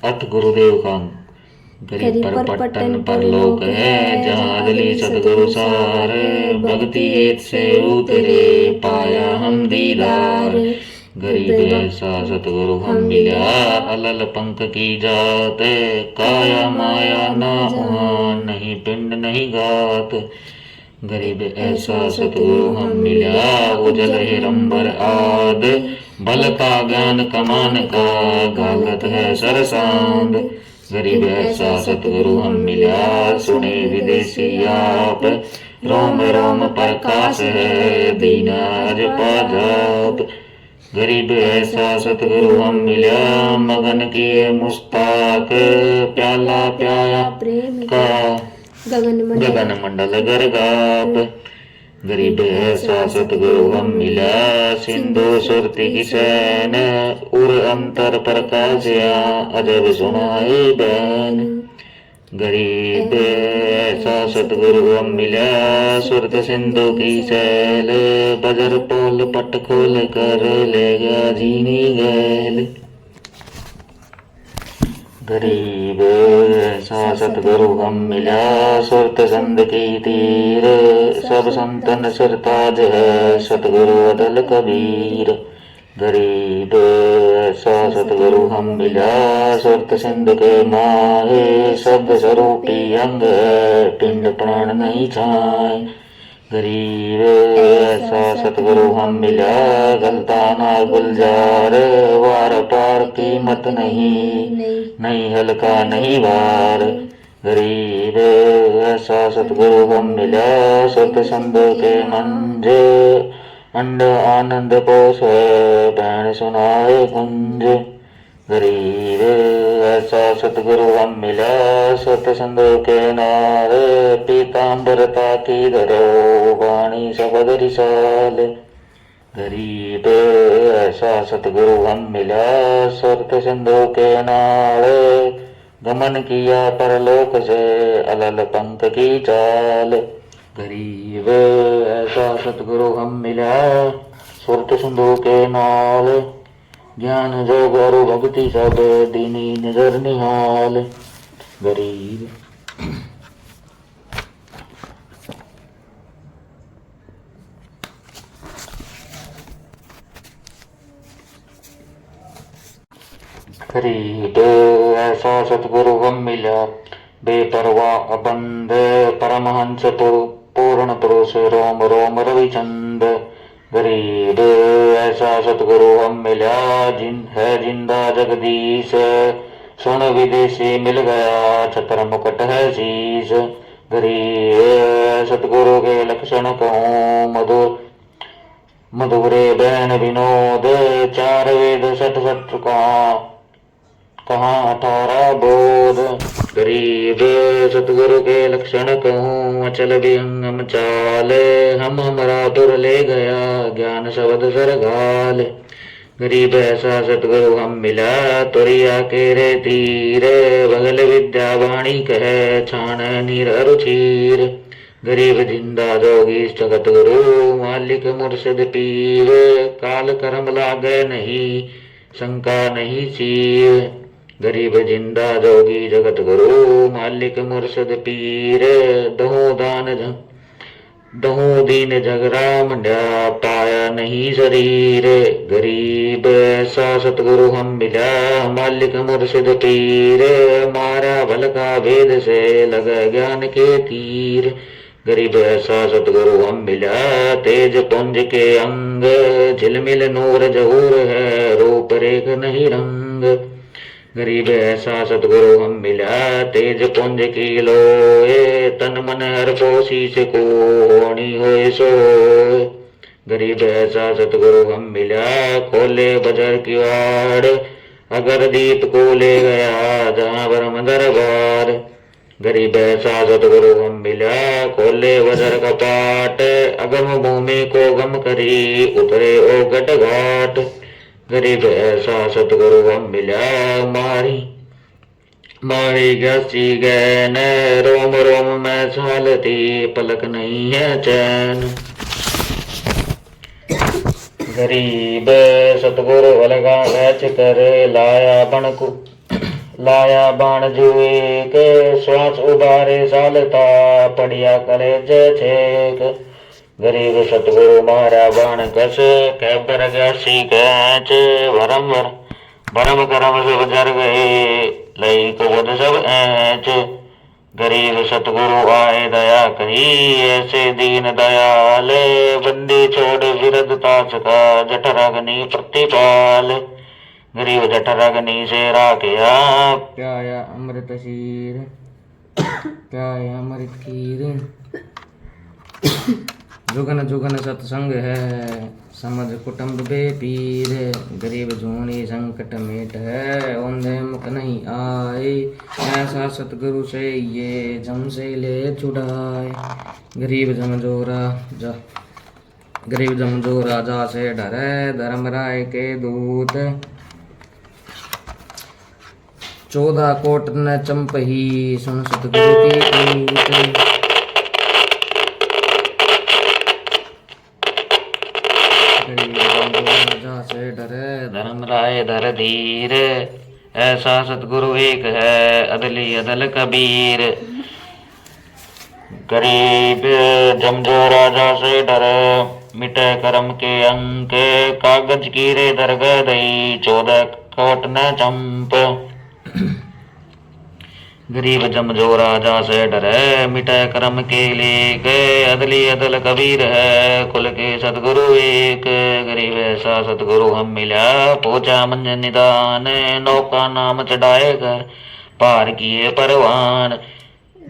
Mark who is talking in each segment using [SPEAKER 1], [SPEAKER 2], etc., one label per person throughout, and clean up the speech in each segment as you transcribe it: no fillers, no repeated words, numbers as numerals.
[SPEAKER 1] अत गुरुदेव का गरीब पर पट्टन पर लोक है, जहाँ अदली सतगुरु सार, भक्ति हेत से उतरे पाया हम दीदार। गरीब ऐसा सतगुरु हम मिला, अलल पंख की जात, काया माया ना नहीं पिंड नहीं गात। गरीब ऐसा सतगुरु हम मिला, उजल हिरंबर आद, बल का ज्ञान कमान का गालत है सरसांद। गरीब ऐसा सतगुरु हम मिला, सुने विदेशी आप, रोम रोम प्रकाश है दीनाज पाजाब। गरीब ऐसा सतगुरु हम मिला, मगन किए मुस्ताक, प्याला प्याया प्रेम का गगन मंडल गरगाप। गरीब ऐसा सतगुरु हम मिला, सिंधु सुरति की सैन, उर अंतर प्रकाशया अजब सुनाए बैन। गरीब ऐसा सतगुरु हम मिला, सुरत सिंधु की सैल, बजर पोल पट खोल कर ले गया जीनी गैल। गरीब ऐसा सतगुरु हम मिला, सुरत संद की तीर, सब संतन सिरताज है सतगुरु अदल कबीर। गरीब ऐसा सतगुरु हम मिला, सुरत सिंध के माहे, शब्द स्वरूपी अंग है पिंड प्राण नहीं छाए। गरीब ऐसा सतगुरु हम मिला, गलताना गुलजार, वार पार कीमत नहीं हल्का नहीं वार। गरीब ऐसा सतगुरु हम मिला, सतसंग के मंजे, अंड आनंद पोष है बैण सुनाए कुंज। गरीब ऐसा सतगुरु हम मिला, सतसंग के नारे, पीताम्बरता की धरो वाणी शबद रिसाल। गरीब ऐसा सतगुरु हम मिला, सतसंग के नारे, गमन किया परलोक से अलल पंख की चाल। गरीब ऐसा सतगुरु हम मिला, सुरत सिंधु के नाल, ज्ञान जोग और भक्ति सब दीनी नजर निहाल। गरीब गरीब ऐसा सतगुरु हम मिला, बेपरवाह अबंध परमहंस पूर्ण पुरुष रोम रोम रविचंद। गरीब ऐसा सतगुरु हम मिला, जिंदा जगदीश, सुन विदेशी मिल गया छत्र मुकुट है शीश। गरीब सतगुरु के लक्षण कहूँ, मधुरे बैन विनोद, चार वेद सठ सठ कहाँ 18 बोध। गरीब सतगुरु के लक्षण कहूँ, अचल विहंगम चाल, हम हमारा दुर ले गया ज्ञान शब्द सरगाल। गरीब ऐसा सतगुरु हम मिला, तुरिया के रे तीर, बगल विद्या वाणी कहे छान नीर रुचीर। गरीब जिंदा जोगी जगत गुरु, मालिक मुर्शिद पीर, काल कर्म लागे नहीं शंका नहीं चीर। गरीब जिंदा जोगी जगत गुरु, मालिक मुर्शिद पीर, दहू दीन जगरा मंड्या पाया नहीं शरीर। गरीब ऐसा सतगुरु हम मिला, मालिक मुर्शिद पीर, मारा भल का वेद से लगा ज्ञान के तीर। गरीब ऐसा सतगुरु हम मिला, तेज पुंज के अंग, झिलमिल नूर जहूर है रूप रेख नहीं रंग। गरीब ऐसा सतगुरु हम मिला, तेज पुंज की लोए, तन मन हर पोसी से को होनी होए सोए। गरीब ऐसा सतगुरु हम मिला, खोले बजर की वाड़, अगर दीप को ले गया जहाँ ब्रह्म दरबार। गरीब ऐसा सतगुरु हम मिला, खोले बजर का पाट, अगम भूमि को गम करी उतरे ओ गट घाट। गरीब ऐसा सतगुरु हम मिला, मारी गसी गैन, रोम रोम में छालती पलक नहीं है चैन। गरीब सतगुरु अलगा वैच कर, लाया लाया बाण जुए के श्वास उबारे सालता पड़िया कलेज छेक। गरीब सतगुरु मारा बाण कस कै बर गसी कैच भरम भरम करम सब जर गए लई को बद सब ऐच। गरीब सतगुरु आए दया कही ऐसे दीन दयाल बंदी छोड़ विरधता का जठर अग्नि प्रतिपाल। गरीब जठर अग्नि से राखया प्याया अमृत शीर प्याया अमृत खीर। जुगन जुगन सत्संग है समझ कुटुंब बे पीर। गरीब झूनी संकट मेट है ओंधे मुख नहीं आए ऐसा सतगुरु से ये जम से ले छुड़ाए। गरीब जमजो राजा से डरे धर्मराय के दूत 14 कोट न चंपही सुन सतगुरु की पूत। राजा से डरे धर्मराय धर धीर ऐसा सतगुरु एक है अदली अदल कबीर। गरीब जमजो राजा से डरे मिटे कर्म के अंक कागज कीरे दरग दई 14 कोट न चंप। गरीब जमजो राजा से डरे मिटे कर्म के लेके अदली अदल कबीर है कुल के सतगुरु एक। गरीब ऐसा सतगुरु हम मिला पूजा मंज निदान नौका नाम चढ़ाए कर पार किए परवान।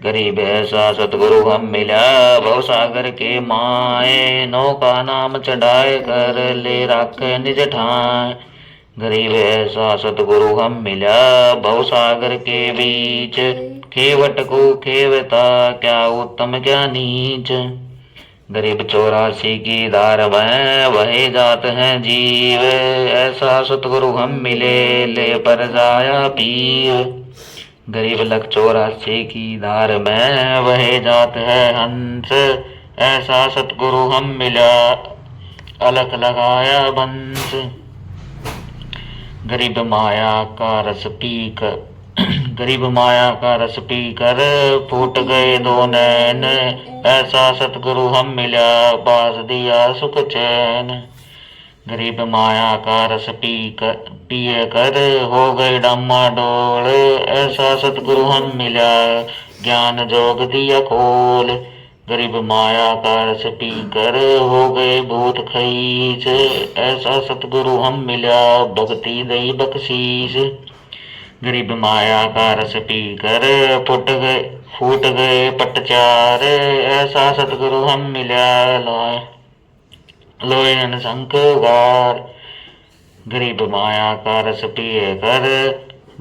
[SPEAKER 1] गरीब ऐसा सतगुरु हम मिला भव सागर के माए नौका नाम चढ़ाए कर ले रख निज ठाए। गरीब ऐसा सतगुरु हम मिला भव सागर के बीच खेवट को खेवता क्या उत्तम क्या नीच। गरीब 84 की धार वह जात हैं जीव ऐसा सतगुरु हम मिले ले पर जाया पीर। गरीब लख 84 की धार में वह जात है हंस ऐसा सतगुरु हम मिला अलख लगाया बंस। गरीब माया का रस पीकर फूट गए दो नैन ऐसा सतगुरु हम मिला बास दिया सुख चैन। गरीब माया का रस पिए कर हो गए डामाडोल ऐसा सतगुरु हम मिला ज्ञान जोग दिया खोल। गरीब माया का रस पीकर हो गए भूत खईस ऐसा सतगुरु हम मिला भक्ति दई बख्शीस। गरीब माया का रस पीकर फूट गए पटचार ऐसा सतगुरु हम मिला लोयन शंखगार। गरीब माया का रस पिए कर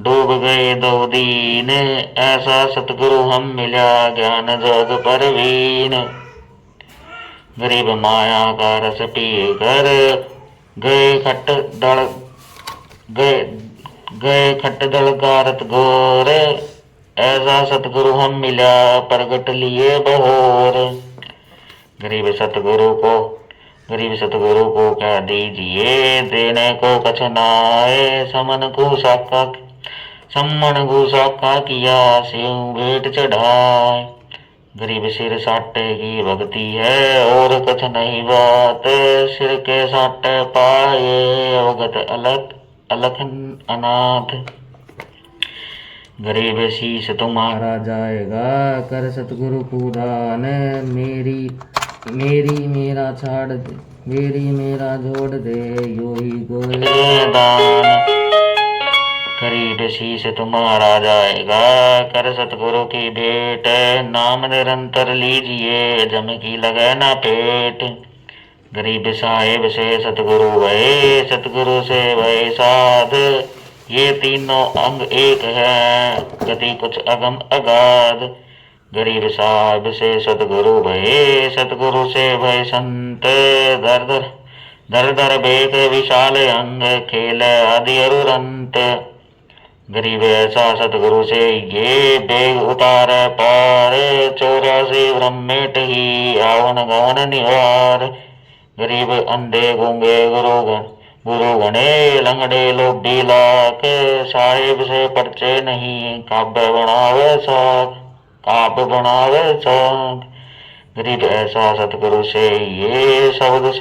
[SPEAKER 1] डूब गए दो दीन ऐसा सतगुरु हम मिला ज्ञान जोग परवीन। गरीब माया का रस पिए कर गए खट दल कारत घोर ऐसा सतगुरु हम मिला प्रगट लिए बहोर। गरीब सतगुरु को क्या दीजिए देने को कछ नाए सम्मन घूसा का किया स्यों भेंट चढ़ाए। गरीब सिर साटे की भक्ति है और कछ नहीं बात सिर के साटे पाए अवगत अलख अनाथ। गरीब शीश तुम्हारा जाएगा कर सतगुरु पूदान मेरी मेरा छाड़ दे मेरी मेरा जोड़ दे यो ही गोदान। गरीब शीश तुम्हारा जाएगा कर सतगुरु की भेंट नाम निरंतर लीजिए जम की लगे ना पेट। गरीब साहिब से सतगुरु भय सतगुरु से भय साध ये तीनों अंग एक है गति कुछ अगम अगाध। गरीब साहिब से सतगुरु भय सतगुरु से भय संत दर दर बेत विशाल अंग खेल आदि अरुरंत। गरीब ऐसा सतगुरु से ये बेग उतार पार 84 ब्रह्मेट ही आवन गवन निवार। गरीब अंधे गूंगे गुरु गणे लंगड़े लोभी लाख, साहेब से परचे नहीं, काव्य बनावे साख, काव्य बनावे साख। गरीब ऐसा सतगुरु से ये शब्द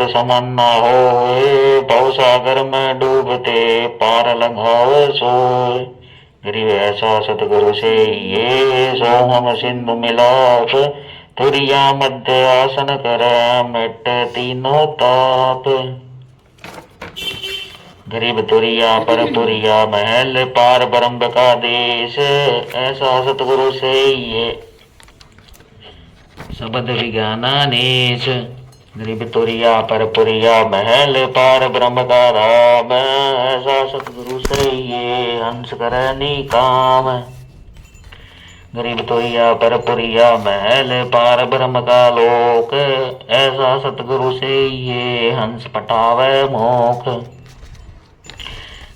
[SPEAKER 1] समन न होए, भव सागर में डूबते पार लगावे सोए। गरीब ऐसा सतगुरु से ये सोहम सिंधु मिलाप, तुरिया मध्य आसन कर मिट तीनों ताप। गरीब तुरिया पर पुरिया महल, पार ब्रह्म का देश, ऐसा सतगुरु से ये शब्द विज्ञाना नेश। गरीब तुरिया पर पुरिया महल, पार ब्रह्म का धाम, ऐसा सतगुरु से ये हंस करनी काम। गरीब तुरिया पर पुरिया महल, पार ब्रह्म का लोक, ऐसा सतगुरु से ये हंस पटावे मोख।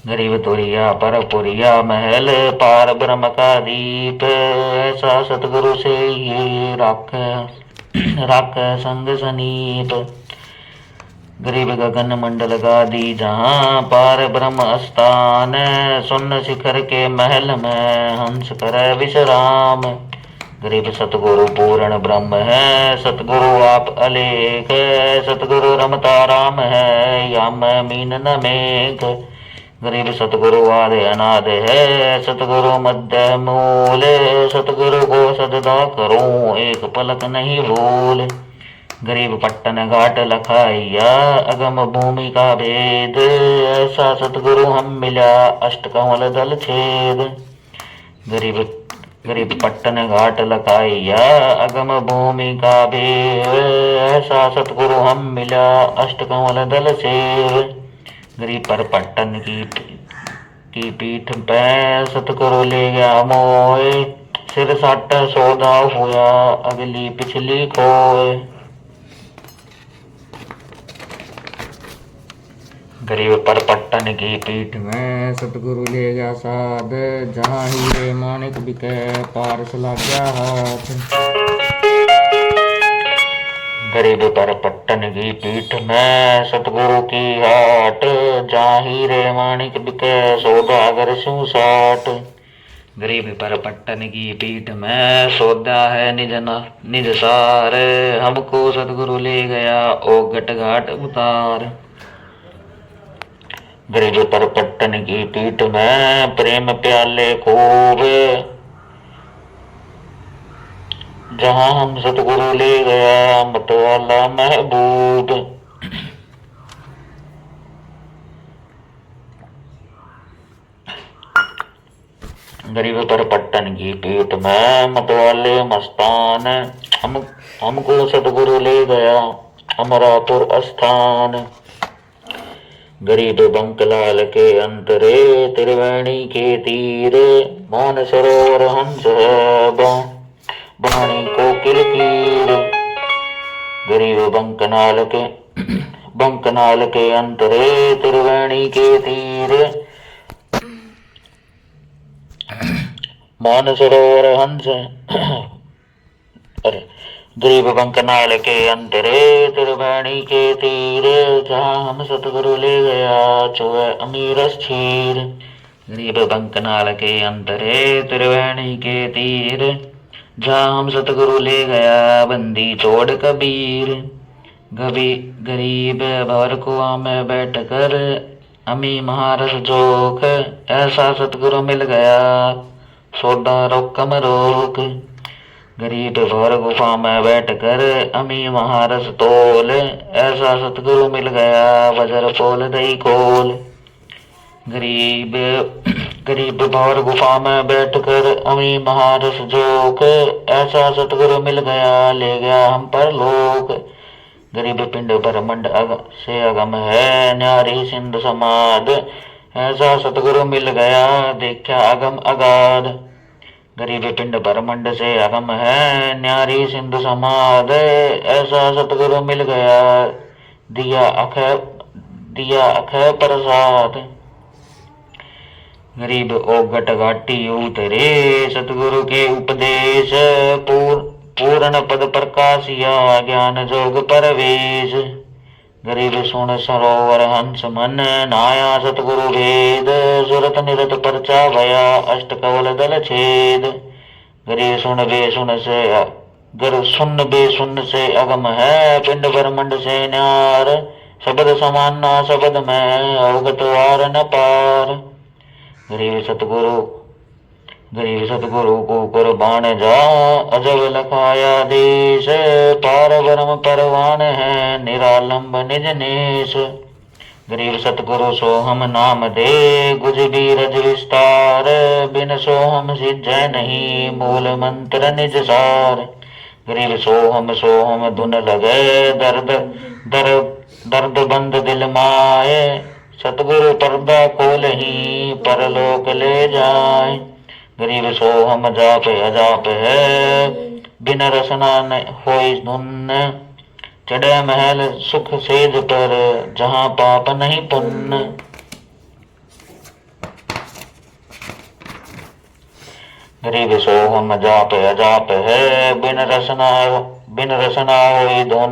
[SPEAKER 1] गरीब तुरिया पर पुरिया महल, पार ब्रह्म का दीप, ऐसा सतगुरु से ये राख संग सनीप। गरीब गगन मंडल गादी जहाँ, पार ब्रह्म स्थान, सुन शिखर के महल में हंस करे विश्राम। गरीब सतगुरु पूर्ण ब्रह्म है, सतगुरु आप अलेख, सतगुरु रमता राम है, याम मीन न मेघ। गरीब सतगुरु आदि अनाद है, सतगुरु मध्य मूल, सतगुरु को सजदा करूं एक पलक नहीं भूल। गरीब पट्टन घाट लखाइया, अगम भूमि का भेद, ऐसा सतगुरु हम मिला अष्ट कमल दल छेद। गरीब पट्टन घाट लखाइया, अगम भूमि का भेद, ऐसा सतगुरु हम मिला अष्ट कमल दल छेद। गरीब पर पट्टन की पीठ पे सतगुरु ले गया मोए, सिर सट सौदा हुआ अगली पिछली खोए। गरीब पर पट्टन की पीठ में सतगुरु ले गया साध, जहाँ हीरे माणिक बिके पारस लग गया हाथ। गरीब पर पट्टन की पीठ में सतगुरु की हाट, जहाँ हीरे माणिक बिके सौदागर सू साठ। गरीब पर पट्टन की पीठ में सौदा है निज सार, हमको सतगुरु ले गया ओ गट घाट उतार। गरीब पर पट्टन की पीठ में प्रेम प्याले खूब, जहाँ हम सतगुरु ले गया मतवाला महबूब। गरीब पर पट्टन की पीठ में मतवाले मस्तान, हमको सतगुरु ले गया अमरापुर स्थान। गरीब बंकलाल के अंतरे त्रिवेणी के तीर, मान सरोवर हंस है बाणी कोकिल कीर। गरीब बंकनाल के अंतरे त्रिवेणी के तीर, मान सरोवर हंस गरीब बंकनाल के अंतरे त्रिवेणी के तीर, जहाँ हम सतगुरु ले गया चुए अमीरस छीर। गरीब बंकनाल के अंतरे त्रिवेणी के तीर, जहाँ हम सतगुरु ले गया बंदी छोड़ कबीर। गरीब भवर कुआं में बैठ कर अमी महारस जोख, ऐसा सतगुरु मिल गया सोडा रोकम रोक। गरीब भवर गुफा में बैठ कर अमी महारस तोल, ऐसा सतगुरु मिल गया वज्र पोल दई खोल। गरीब भवर गुफा में बैठ कर अमी महारस जोक, ऐसा सतगुरु मिल गया ले गया हम पर लोक। गरीब पिंड ब्रह्मंड से अगम है न्यारी सिंध समाद, ऐसा सतगुरु मिल गया देखा अगम अगाध। गरीब पिंड ब्रह्मंड से अगम है न्यारी सिंध समाद, ऐसा सतगुरु मिल गया दिया अखय प्रसाद। गरीब ओगट घाटी उतरे सतगुरु के उपदेश, पूर्ण पद प्रकाशिया ज्ञान जोग परवेश। गरीब सुन सरोवर हंस मन, नाया सतगुरु भेद, सुरत निरत परचा भया, अष्ट कवल दल छेद। गरीब सुन बे सुन से गर सुन बे सुन से अगम है, पिंड ब्रह्मंड से न्यार, शब्द समान ना शब्द में, अवगत वार न पार। गरीब सतगुरु को कुर्बान जा, अजब लखाया देश, पार ब्रह्म परवान है, निरालंब निज नेश। गरीब सतगुरु सो हम नाम दे, गुज बीरज विस्तार, बिन सो हम सिद्धि नहीं, मूल मंत्र निज सार। गरीब सो हम धुन लगे, दर्द बंद दिल माए, सतगुरु पर्दा खोलहि, परलोक ले जाए। गरीब सो हम जाप अजाप है, बिन रसना न होई धुन, चढ़े महल सुख सेज पर, जहाँ पाप नहीं पुण्य। गरीब सो हम जाप अजाप है, बिन रसना होई धुन,